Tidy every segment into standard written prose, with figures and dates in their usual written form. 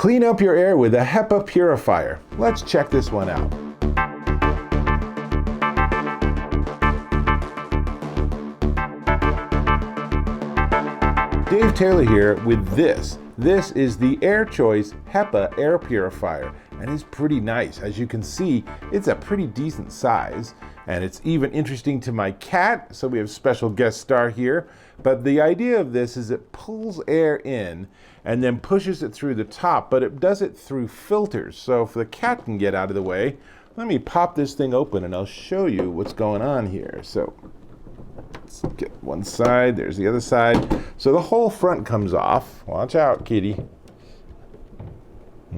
Clean up your air with a HEPA purifier. Let's check this one out. Dave Taylor here with this. This is the AirChoice HEPA air purifier, and it's pretty nice. As you can see, it's a pretty decent size, and it's even interesting to my cat, so we have special guest star here. But the idea of this is it pulls air in and then pushes it through the top, but it does it through filters. So if the cat can get out of the way, let me pop this thing open and I'll show you what's going on here. So let's get one side, there's the other side. So the whole front comes off. Watch out, kitty.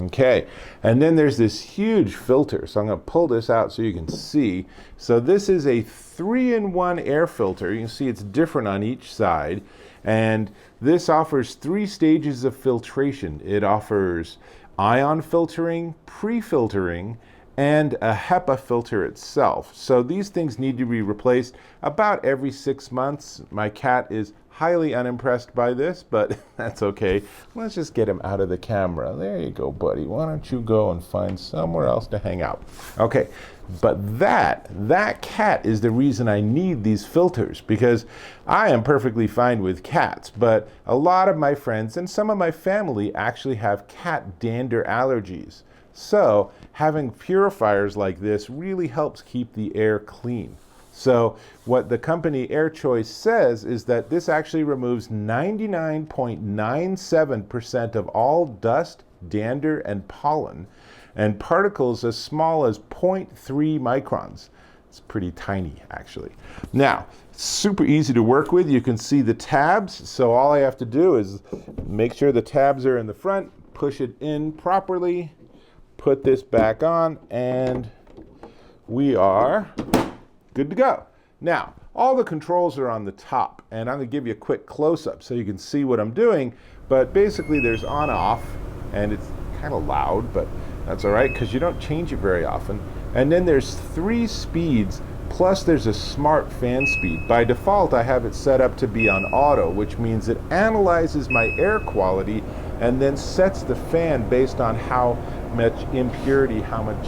Okay, and then there's this huge filter. So I'm going to pull this out so you can see. So this is a 3-in-1 air filter. You can see it's different on each side. And this offers 3 stages of filtration. It offers ion filtering, pre-filtering, and a HEPA filter itself. So these things need to be replaced about every 6 months. My cat is highly unimpressed by this, but that's okay. Let's just get him out of the camera. There you go, buddy. Why don't you go and find somewhere else to hang out? Okay, but that cat is the reason I need these filters, because I am perfectly fine with cats, but a lot of my friends and some of my family actually have cat dander allergies. So having purifiers like this really helps keep the air clean. So what the company AirChoice says is that this actually removes 99.97% of all dust, dander, and pollen, and particles as small as 0.3 microns. It's pretty tiny, actually. Now, super easy to work with. You can see the tabs. So all I have to do is make sure the tabs are in the front, push it in properly, put this back on, and we are good to go. Now, all the controls are on the top, and I'm going to give you a quick close-up so you can see what I'm doing. But basically, there's on-off, and it's kind of loud, but that's all right because you don't change it very often. And then there's 3 speeds, plus there's a smart fan speed. By default, I have it set up to be on auto, which means it analyzes my air quality and then sets the fan based on how much impurity, how much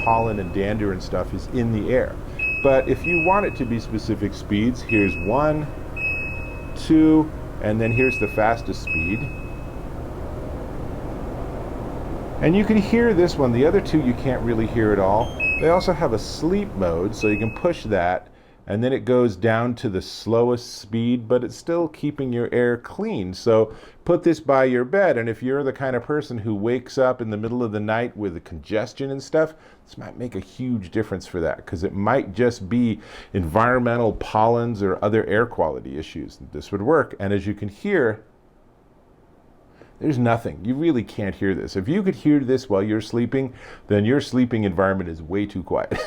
pollen and dander and stuff is in the air. But if you want it to be specific speeds, here's 1, 2, and then here's the fastest speed. And you can hear this one. The other 2 you can't really hear at all. They also have a sleep mode, so you can push that, and then it goes down to the slowest speed, but it's still keeping your air clean. So put this by your bed, and if you're the kind of person who wakes up in the middle of the night with the congestion and stuff, this might make a huge difference for that, because it might just be environmental pollens or other air quality issues. This would work, and as you can hear, there's nothing. You really can't hear this. If you could hear this while you're sleeping, then your sleeping environment is way too quiet.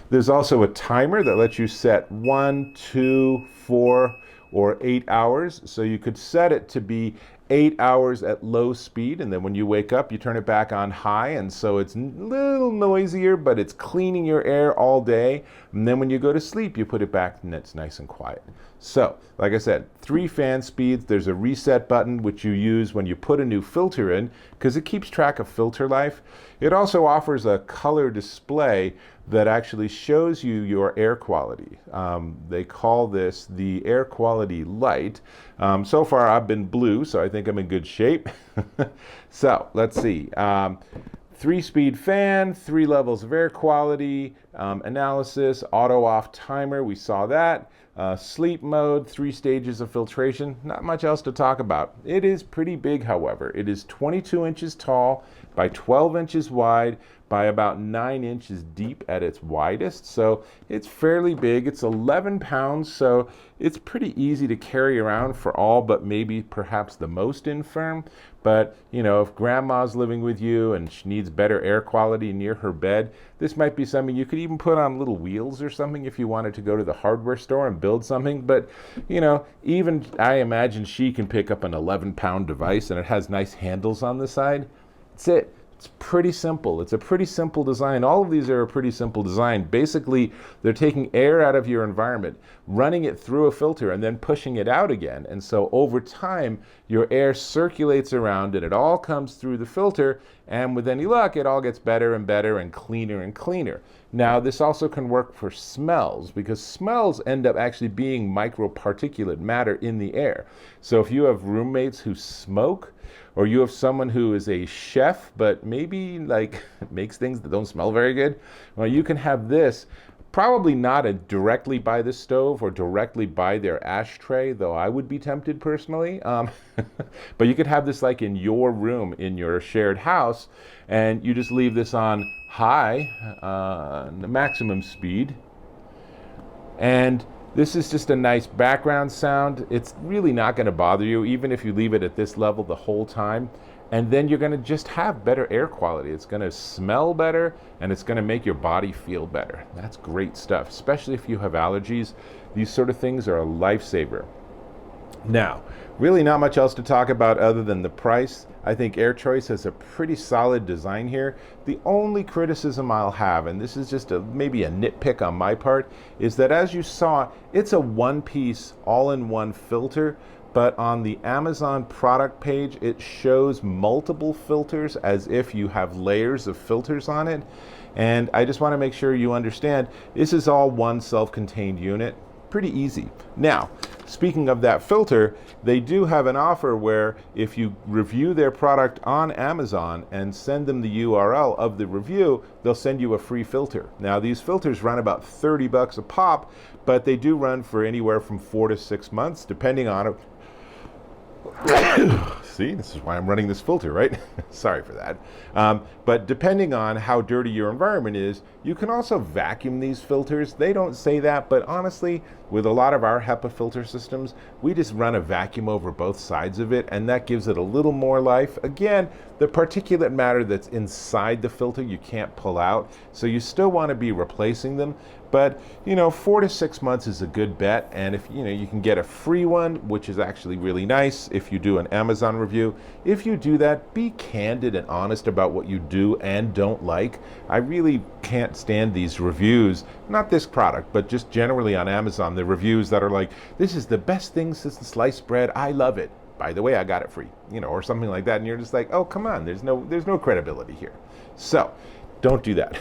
There's also a timer that lets you set 1, 2, 4, or 8 hours. So you could set it to be 8 hours at low speed, and then when you wake up, you turn it back on high, and so it's a little noisier, but it's cleaning your air all day. And then when you go to sleep, you put it back and it's nice and quiet. So, like I said, 3 fan speeds. There's a reset button, which you use when you put a new filter in, because it keeps track of filter life. It also offers a color display that actually shows you your air quality. They call this the air quality light. So far I've been blue, so I think I'm in good shape. So let's see. 3-speed fan, 3 levels of air quality, analysis, auto off timer, we saw that. Sleep mode, 3 stages of filtration. Not much else to talk about. It is pretty big, however. It is 22 inches tall by 12 inches wide by about 9 inches deep at its widest. So it's fairly big. It's 11 pounds, so it's pretty easy to carry around for all but maybe perhaps the most infirm. But, if grandma's living with you and she needs better air quality near her bed, this might be something you could even put on little wheels or something if you wanted to go to the hardware store and build something. But, even I imagine she can pick up an 11-pound device, and it has nice handles on the side. That's it. It's pretty simple. It's a pretty simple design. All of these are a pretty simple design. Basically, they're taking air out of your environment, running it through a filter, and then pushing it out again. And so over time, your air circulates around and it all comes through the filter. And with any luck, it all gets better and better and cleaner and cleaner. Now, this also can work for smells, because smells end up actually being microparticulate matter in the air. So if you have roommates who smoke, or you have someone who is a chef but maybe like makes things that don't smell very good, well, you can have this probably not directly by the stove or directly by their ashtray, though I would be tempted personally. But you could have this like in your room, in your shared house, and you just leave this on high, the maximum speed. And this is just a nice background sound. It's really not going to bother you, even if you leave it at this level the whole time. And then you're going to just have better air quality. It's going to smell better, and it's going to make your body feel better. That's great stuff, especially if you have allergies. These sort of things are a lifesaver. Now, really not much else to talk about other than the price. I think AirChoice has a pretty solid design here. The only criticism I'll have, and this is just maybe a nitpick on my part, is that as you saw, it's a one-piece, all-in-one filter, but on the Amazon product page, it shows multiple filters as if you have layers of filters on it. And I just want to make sure you understand, this is all one self-contained unit. Pretty easy. Now, speaking of that filter, they do have an offer where if you review their product on Amazon and send them the URL of the review, they'll send you a free filter. Now, these filters run about $30 a pop, but they do run for anywhere from 4 to 6 months, depending on it. See, this is why I'm running this filter, right? Sorry for that. But depending on how dirty your environment is, you can also vacuum these filters. They don't say that, but honestly, with a lot of our HEPA filter systems, we just run a vacuum over both sides of it, and that gives it a little more life. Again, the particulate matter that's inside the filter you can't pull out, so you still want to be replacing them. But, 4 to 6 months is a good bet. And if, you can get a free one, which is actually really nice if you do an Amazon review. If you do that, be candid and honest about what you do and don't like. I really can't stand these reviews, not this product, but just generally on Amazon, the reviews that are like, this is the best thing since the sliced bread. I love it. By the way, I got it free, or something like that. And you're just like, oh, come on, there's no credibility here. So don't do that.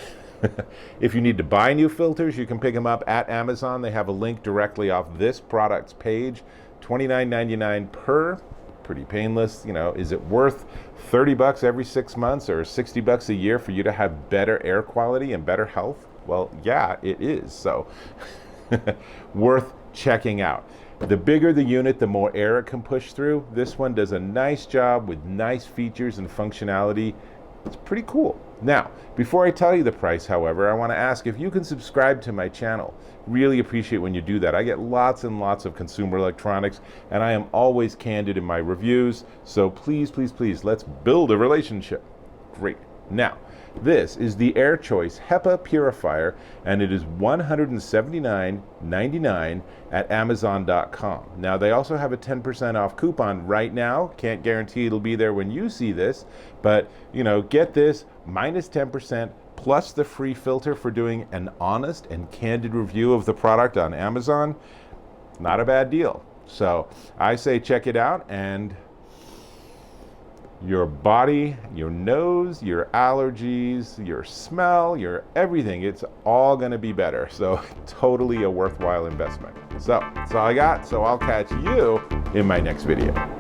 If you need to buy new filters, you can pick them up at Amazon. They have a link directly off this product's page. $29.99 per. Pretty painless. Is it worth $30 every 6 months or $60 a year for you to have better air quality and better health? Well, yeah, it is. So worth checking out. The bigger the unit, the more air it can push through. This one does a nice job with nice features and functionality. It's pretty cool. Now, before I tell you the price, however, I want to ask if you can subscribe to my channel. Really appreciate when you do that. I get lots and lots of consumer electronics, and I am always candid in my reviews. So please, please, please, let's build a relationship. Great. Now, this is the AirChoice HEPA purifier, and it is $179.99 at Amazon.com. Now, they also have a 10% off coupon right now. Can't guarantee it'll be there when you see this, but get this minus 10% plus the free filter for doing an honest and candid review of the product on Amazon. Not a bad deal. So I say check it out, and your body, your nose, your allergies, your smell, your everything, it's all going to be better. So totally a worthwhile investment. So that's all I got. So I'll catch you in my next video.